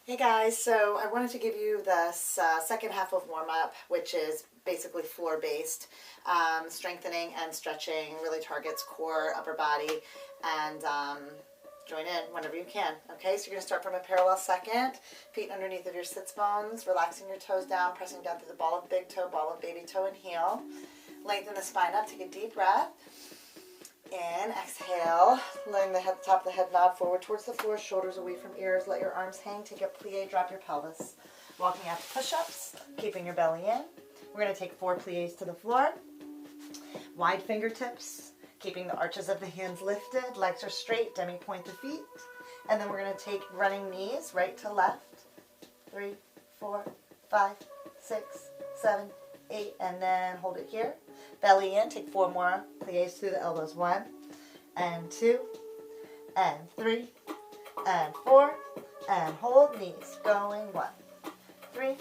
Hey guys, so I wanted to give you this second half of warm-up, which is basically floor-based. Strengthening and stretching really targets core, upper body, and join in whenever you can. Okay, so you're going to start from a parallel second, feet underneath of your sits bones, relaxing your toes down, pressing down through the ball of big toe, ball of baby toe, and heel. Lengthen the spine up, take a deep breath. In, exhale, letting the top of the head nod forward towards the floor, shoulders away from ears, let your arms hang, take a plie, drop your pelvis. Walking out to push-ups, keeping your belly in. We're going to take 4 plies to the floor. Wide fingertips, keeping the arches of the hands lifted, legs are straight, demi-point the feet. And then we're going to take running knees, right to left. 3, 4, 5, 6, 7, 8, and then hold it here. Belly in, take 4 more plies through the elbows. 1, and 2, and 3, and 4, and hold knees. Going 1, 3.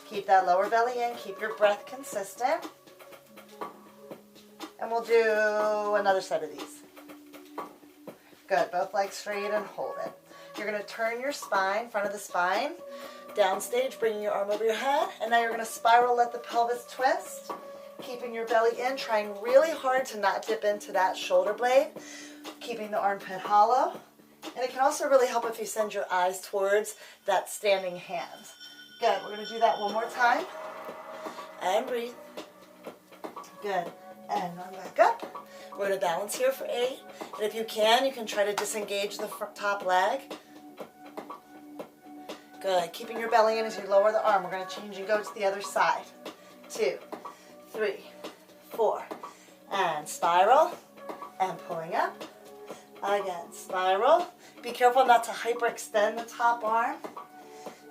Keep that lower belly in, keep your breath consistent. And we'll do another set of these. Good, both legs straight and hold it. You're going to turn your spine, front of the spine, downstage, bringing your arm over your head. And now you're going to spiral, let the pelvis twist. Keeping your belly in, trying really hard to not dip into that shoulder blade. Keeping the armpit hollow. And it can also really help if you send your eyes towards that standing hand. Good, we're going to do that one more time. And breathe. Good. And arm back up. We're going to balance here for 8. And if you can try to disengage the top leg. Good. Keeping your belly in as you lower the arm. We're going to change and go to the other side. 2, 3, 4, and spiral, and pulling up. Again, spiral. Be careful not to hyperextend the top arm.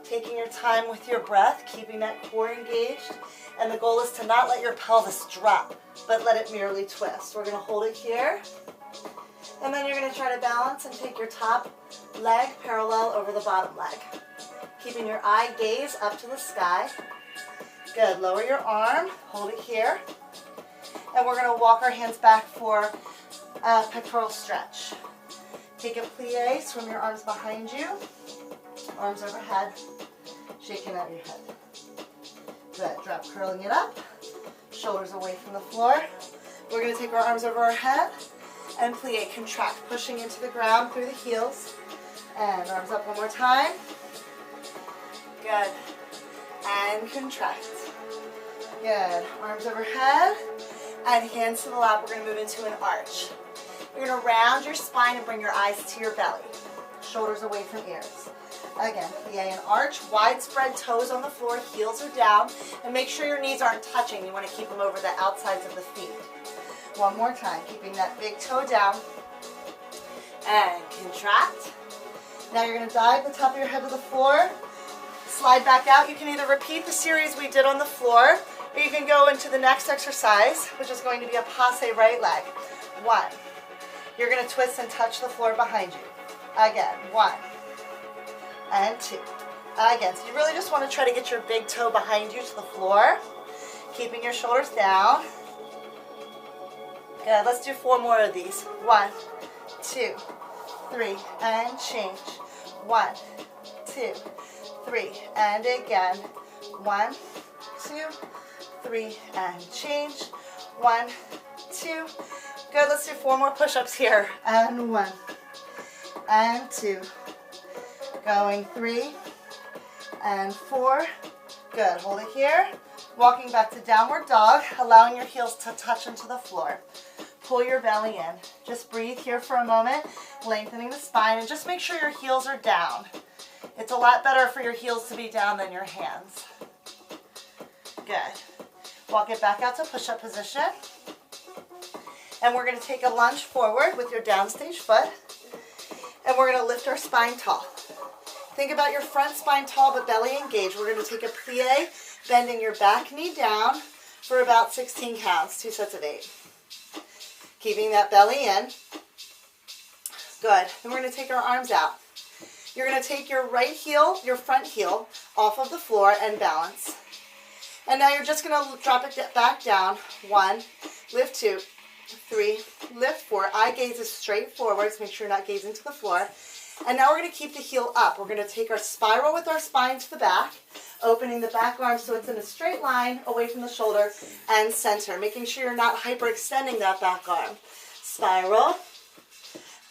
Taking your time with your breath, keeping that core engaged. And the goal is to not let your pelvis drop, but let it merely twist. We're going to hold it here. And then you're going to try to balance and take your top leg parallel over the bottom leg. Keeping your eye gaze up to the sky. Good. Lower your arm. Hold it here. And we're going to walk our hands back for a pectoral stretch. Take a plie. Swim your arms behind you. Arms overhead. Shaking out your head. Good. Drop, curling it up. Shoulders away from the floor. We're going to take our arms over our head and plie. Contract. Pushing into the ground through the heels. And arms up one more time. Good. And contract. Good. Arms overhead and hands to the lap. We're going to move into an arch. You're going to round your spine and bring your eyes to your belly. Shoulders away from ears. Again, plie and arch. Widespread toes on the floor. Heels are down. And make sure your knees aren't touching. You want to keep them over the outsides of the feet. One more time. Keeping that big toe down. And contract. Now you're going to dive the top of your head to the floor. Slide back out. You can either repeat the series we did on the floor, or you can go into the next exercise, which is going to be a passe right leg. 1. You're going to twist and touch the floor behind you. Again, 1. And 2. Again, so you really just want to try to get your big toe behind you to the floor, keeping your shoulders down. Good. Let's do 4 more of these. 1, 2, 3, and change. 1, 2, 3, and again. 1, 2, 3, and change. 1, 2. Good. Let's do 4 more push-ups here. And 1, and 2. Going 3, and 4. Good. Hold it here. Walking back to downward dog, allowing your heels to touch into the floor. Pull your belly in. Just breathe here for a moment, lengthening the spine, and just make sure your heels are down. It's a lot better for your heels to be down than your hands. Good. Walk it back out to push-up position. And we're going to take a lunge forward with your downstage foot. And we're going to lift our spine tall. Think about your front spine tall but belly engaged. We're going to take a plie, bending your back knee down for about 16 counts, 2 sets of 8. Keeping that belly in. Good. Then we're going to take our arms out. You're going to take your right heel, your front heel, off of the floor and balance. And now you're just going to drop it back down. 1, lift 2, 3, lift 4. Eye gaze is straight forwards. Make sure you're not gazing to the floor. And now we're going to keep the heel up. We're going to take our spiral with our spine to the back, opening the back arm so it's in a straight line away from the shoulder and center, making sure you're not hyperextending that back arm. Spiral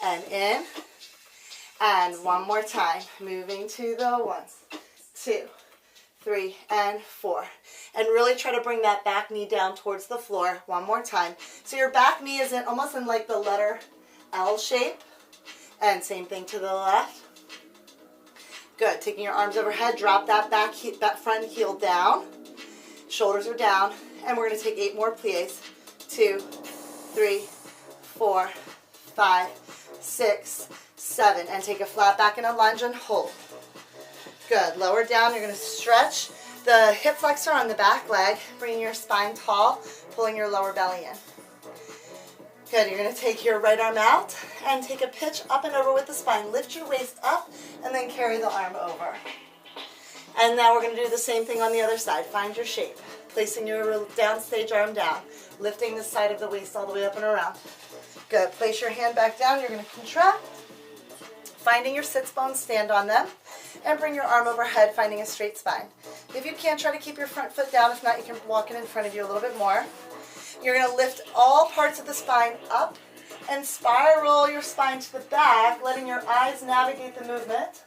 and in, and one more time. Moving to the 1, 2, 3, and 4. And really try to bring that back knee down towards the floor one more time. So your back knee is almost in like the letter L shape. And same thing to the left. Good. Taking your arms overhead, drop that that front heel down. Shoulders are down. And we're going to take 8 more plies. 2, 3, 4, 5, 6, 7. And take a flat back in a lunge and hold. Good. Lower down. You're going to stretch the hip flexor on the back leg, bringing your spine tall, pulling your lower belly in. Good. You're going to take your right arm out and take a pitch up and over with the spine. Lift your waist up and then carry the arm over. And now we're going to do the same thing on the other side. Find your shape. Placing your downstage arm down. Lifting the side of the waist all the way up and around. Good. Place your hand back down. You're going to contract. Finding your sits bones, stand on them. And bring your arm overhead, finding a straight spine. If you can, try to keep your front foot down. If not, you can walk it in front of you a little bit more. You're going to lift all parts of the spine up and spiral your spine to the back, letting your eyes navigate the movement.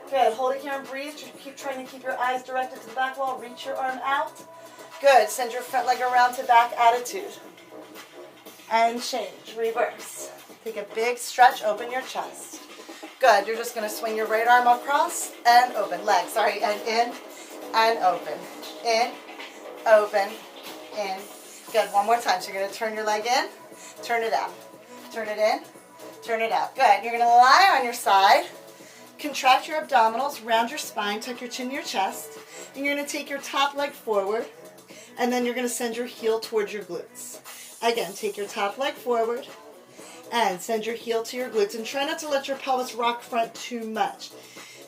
Good. Hold it here and breathe. Keep trying to keep your eyes directed to the back wall. Reach your arm out. Good. Send your front leg around to back attitude. And change. Reverse. Take a big stretch. Open your chest. Good. You're just going to swing your right arm across and open. Leg, sorry. And in and open. In, open, in. Good. One more time. So you're going to turn your leg in, turn it out. Turn it in, turn it out. Good. You're going to lie on your side. Contract your abdominals, round your spine, tuck your chin to your chest. And you're going to take your top leg forward. And then you're going to send your heel towards your glutes. Again, take your top leg forward. And send your heel to your glutes. And try not to let your pelvis rock front too much.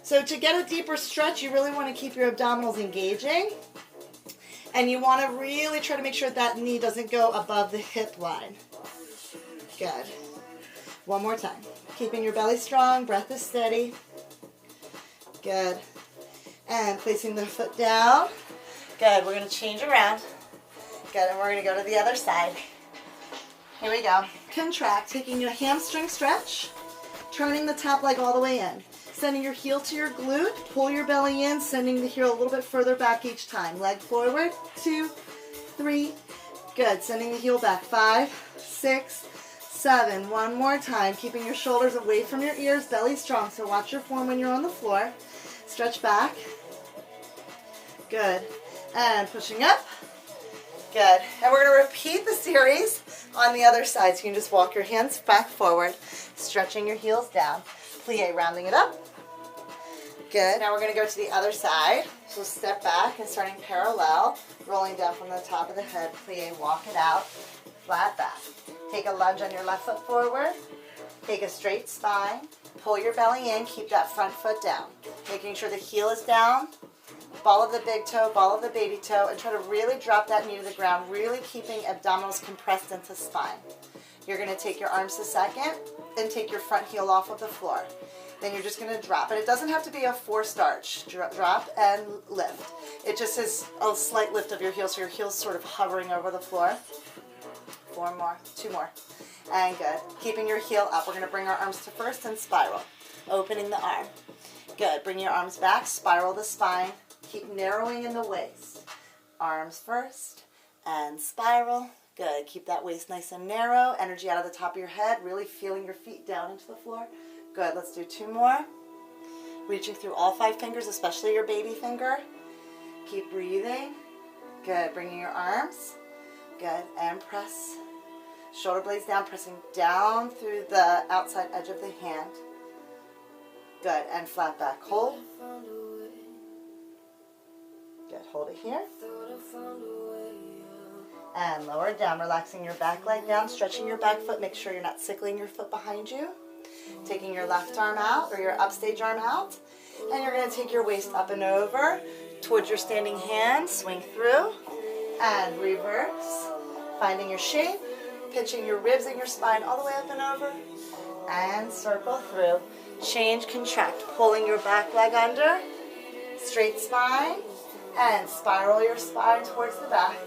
So to get a deeper stretch, you really want to keep your abdominals engaging. And you want to really try to make sure that knee doesn't go above the hip line. Good. One more time. Keeping your belly strong, breath is steady. Good. And placing the foot down. Good. We're going to change around. Good. And we're going to go to the other side. Here we go. Contract. Taking a hamstring stretch. Turning the top leg all the way in. Sending your heel to your glute. Pull your belly in. Sending the heel a little bit further back each time. Leg forward. 2, 3. Good. Sending the heel back. 5, 6, 7. One more time. Keeping your shoulders away from your ears. Belly strong. So watch your form when you're on the floor. Stretch back. Good. And pushing up. Good. And we're going to repeat the series on the other side. So you can just walk your hands back forward. Stretching your heels down. Plie, rounding it up. Good. Now we're going to go to the other side. So step back and starting parallel, rolling down from the top of the head. Plie, walk it out, flat back. Take a lunge on your left foot forward. Take a straight spine. Pull your belly in. Keep that front foot down. Making sure the heel is down. Ball of the big toe, ball of the baby toe, and try to really drop that knee to the ground, really keeping abdominals compressed into spine. You're going to take your arms to second and take your front heel off of the floor. Then you're just going to drop. And it doesn't have to be a forced arch. Drop and lift. It just is a slight lift of your heel, so your heel's sort of hovering over the floor. 4 more, 2 more. And good. Keeping your heel up. We're going to bring our arms to first and spiral. Opening the arm. Good. Bring your arms back. Spiral the spine. Keep narrowing in the waist. Arms first and spiral. Good. Keep that waist nice and narrow. Energy out of the top of your head. Really feeling your feet down into the floor. Good. Let's do 2 more. Reaching through all 5 fingers, especially your baby finger. Keep breathing. Good. Bringing your arms. Good. And press. Shoulder blades down, pressing down through the outside edge of the hand. Good. And flat back. Hold. Good. Hold it here. And lower down, relaxing your back leg down, stretching your back foot. Make sure you're not sickling your foot behind you. Taking your left arm out or your upstage arm out. And you're going to take your waist up and over towards your standing hand. Swing through and reverse. Finding your shape. Pitching your ribs and your spine all the way up and over. And circle through. change, contract, pulling your back leg under, straight spine, and spiral your spine towards the back.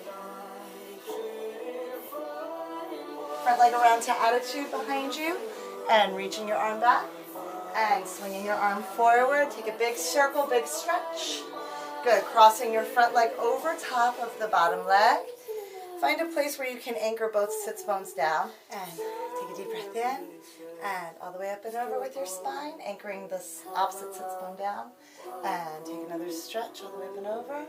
Front leg around to attitude behind you, and reaching your arm back, and swinging your arm forward. Take a big circle, big stretch. Good, crossing your front leg over top of the bottom leg. Find a place where you can anchor both sits bones down, and take a deep breath in, and all the way up and over with your spine, anchoring the opposite sits bone down, and take another stretch all the way up and over.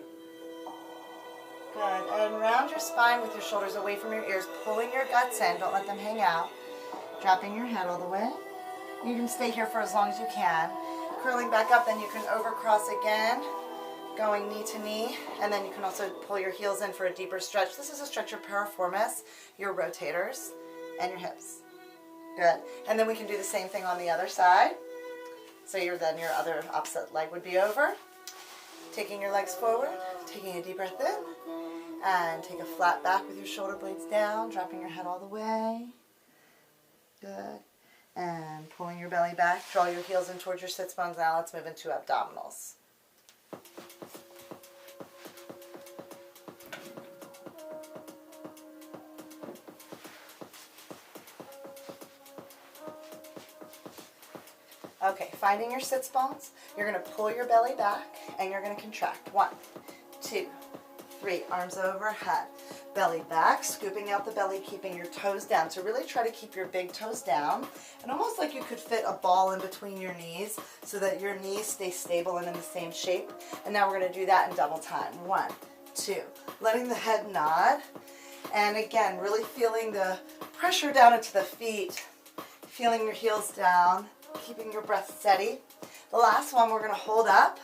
Good, and round your spine with your shoulders away from your ears, pulling your guts in, don't let them hang out, dropping your head all the way. You can stay here for as long as you can. Curling back up, then you can overcross again, going knee to knee, and then you can also pull your heels in for a deeper stretch. This is a stretch your piriformis, your rotators, and your hips. Good. And then we can do the same thing on the other side. So then your other opposite leg would be over. Taking your legs forward, taking a deep breath in, and take a flat back with your shoulder blades down, dropping your head all the way. Good. And pulling your belly back, draw your heels in towards your sits bones. Now let's move into abdominals. Okay, finding your sits bones, you're going to pull your belly back and you're going to contract. 1, 2, 3, arms overhead. Belly back, scooping out the belly, keeping your toes down. So really try to keep your big toes down, and almost like you could fit a ball in between your knees so that your knees stay stable and in the same shape. And now we're going to do that in double time. 1, 2, letting the head nod. And again, really feeling the pressure down into the feet, feeling your heels down, keeping your breath steady. The last one we're going to hold up.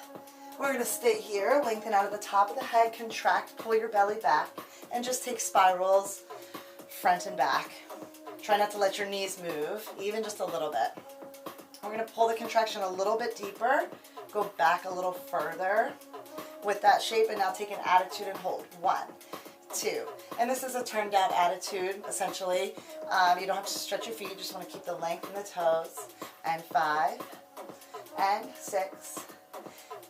We're going to stay here, lengthen out at the top of the head, contract, pull your belly back, and just take spirals front and back. Try not to let your knees move, even just a little bit. We're going to pull the contraction a little bit deeper, go back a little further with that shape, and now take an attitude and hold. 1, 2. And this is a turn down attitude, essentially. You don't have to stretch your feet, you just want to keep the length in the toes. And 5, and 6,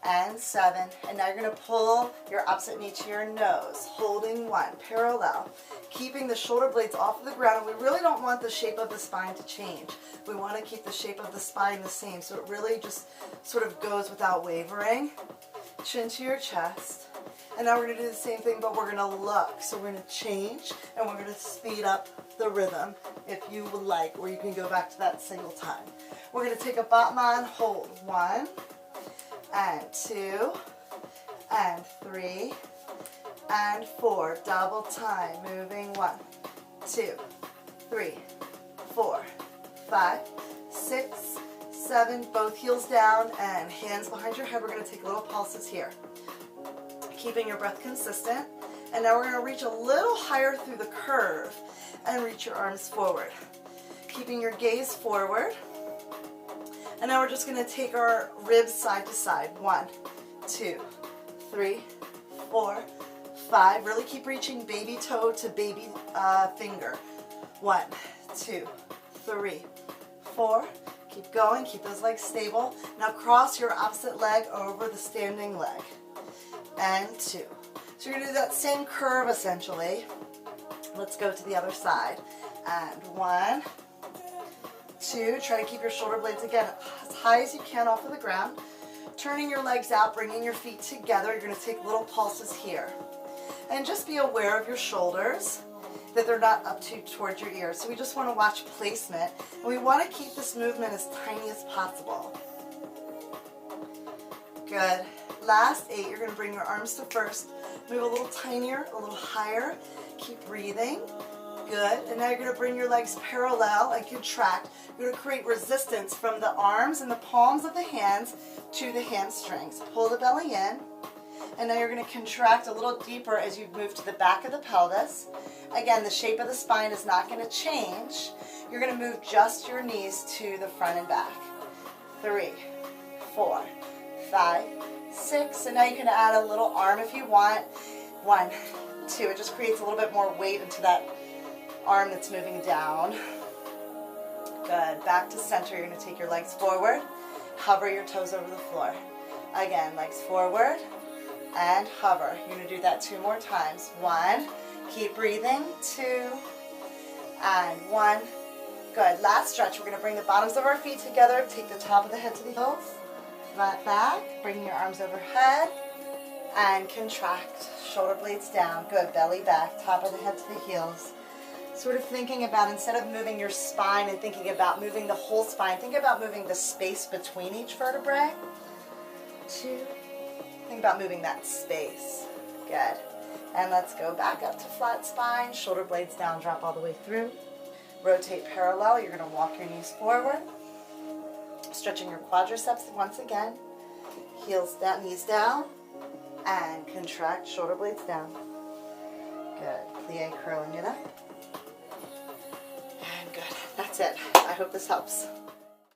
and 7. And now you're going to pull your opposite knee to your nose, holding 1, parallel, keeping the shoulder blades off of the ground. And we really don't want the shape of the spine to change. We want to keep the shape of the spine the same, so it really just sort of goes without wavering. Chin to your chest. And now we're going to do the same thing, but we're going to look. So we're going to change, and we're going to speed up the rhythm if you would like, or you can go back to that single time. We're going to take a Batman, hold. 1, and 2, and 3, and 4. Double time, moving. 1, 2, 3, 4, 5, 6, 7. Both heels down and hands behind your head. We're going to take little pulses here, keeping your breath consistent. And now we're going to reach a little higher through the curve and reach your arms forward, keeping your gaze forward. And now we're just going to take our ribs side to side. 1, 2, 3, 4, 5. Really keep reaching baby toe to baby finger. 1, 2, 3, 4. Keep going. Keep those legs stable. Now cross your opposite leg over the standing leg. And 2. So you're going to do that same curve essentially. Let's go to the other side. And 1, 2, try to keep your shoulder blades again as high as you can off of the ground. Turning your legs out, bringing your feet together. You're going to take little pulses here. And just be aware of your shoulders, that they're not up towards your ears. So we just want to watch placement. And we want to keep this movement as tiny as possible. Good. Last 8, you're going to bring your arms to first. Move a little tinier, a little higher. Keep breathing. Good. And now you're going to bring your legs parallel and contract. You're going to create resistance from the arms and the palms of the hands to the hamstrings. Pull the belly in. And now you're going to contract a little deeper as you move to the back of the pelvis. Again, the shape of the spine is not going to change. You're going to move just your knees to the front and back. 3, 4, 5, 6. And now you can add a little arm if you want. 1, 2. It just creates a little bit more weight into that arm that's moving down. Good. Back to center. You're going to take your legs forward. Hover your toes over the floor. Again, legs forward and hover. You're going to do that 2 more times. 1. Keep breathing. 2. And 1. Good. Last stretch. We're going to bring the bottoms of our feet together. Take the top of the head to the heels. Flat back. Bringing your arms overhead. And contract. Shoulder blades down. Good. Belly back. Top of the head to the heels. Sort of thinking about, instead of moving your spine and thinking about moving the whole spine, think about moving the space between each vertebrae. 2. Think about moving that space. Good. And let's go back up to flat spine. Shoulder blades down. Drop all the way through. Rotate parallel. You're going to walk your knees forward. Stretching your quadriceps once again. Heels down, knees down. And contract, shoulder blades down. Good. Plie, curling it up. And good. That's it. I hope this helps.